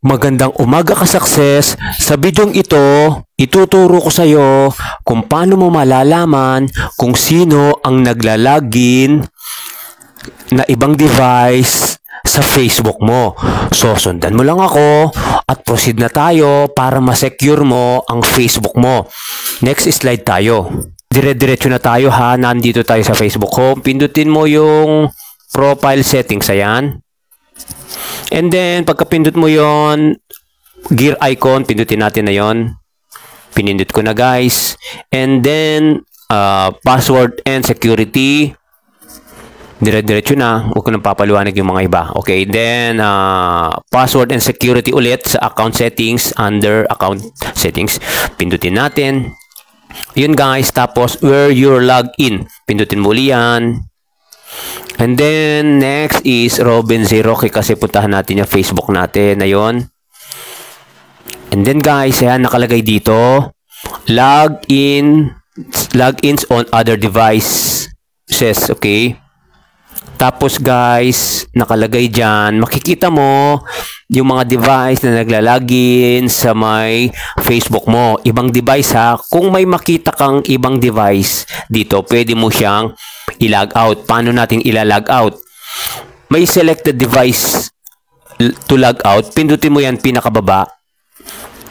Magandang umaga ka success. Sa bidyong ito, ituturo ko sa iyo kung paano mo malalaman kung sino ang naglalagin na ibang device sa Facebook mo. So, sundan mo lang ako at proceed na tayo para ma-secure mo ang Facebook mo. Next slide tayo. Dire-diretso na tayo ha. Nandito tayo sa Facebook home. Pindutin mo yung profile settings. Ayan. And then, pagkapindot mo yon, gear icon, pindutin natin na yon. Pinindot ko na guys. And then, password and security. Dire-diretso na. Huwag ko nang papaluwanag yung mga iba. Okay, then, password and security ulit sa account settings, under account settings. Pindutin natin. Yun guys, tapos where you're logged in. Pindutin mo ulit yan. And then, next is Robin Zero. Kasi puntahan natin yung Facebook natin. Ayun. And then guys, ayan, nakalagay dito. Logins on other devices. Okay. Tapos guys, nakalagay dyan. Makikita mo yung mga device na naglalagin sa may Facebook mo. Ibang device ha. Kung may makita kang ibang device dito, pwede mo siyang i-log out. Paano natin ila-log out? May selected device to log out. Pindutin mo yan pinakababa.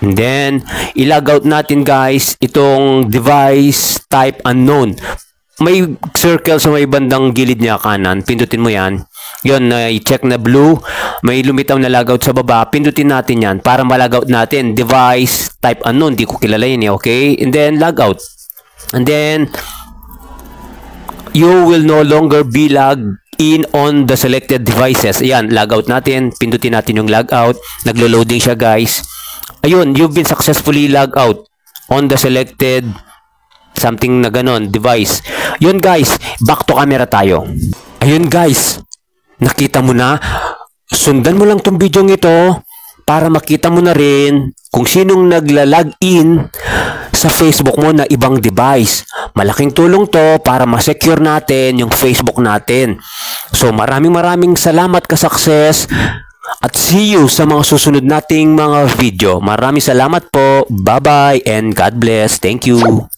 And then, i-log out natin guys itong device type unknown. May circle sa may bandang gilid niya kanan. Pindutin mo yan. Yun, i-check na blue. May lumitaw na logout sa baba. Pindutin natin yan para ma-logout natin. Device type unknown. Di ko kilala yun eh. Okay? And then, logout. And then, you will no longer be logged in on the selected devices. Ayan, logout natin. Pindutin natin yung logout. Naglo-loading siya guys. Ayun, you've been successfully logged out on the selected something na ganon, device. Yun guys, back to camera tayo. Ayun guys, nakita mo na. Sundan mo lang tong video ito para makita mo na rin kung sinong nagla-login sa Facebook mo na ibang device. Malaking tulong to para ma-secure natin yung Facebook natin. So maraming salamat ka success at see you sa mga susunod nating mga video. Maraming salamat po. Bye-bye and God bless. Thank you.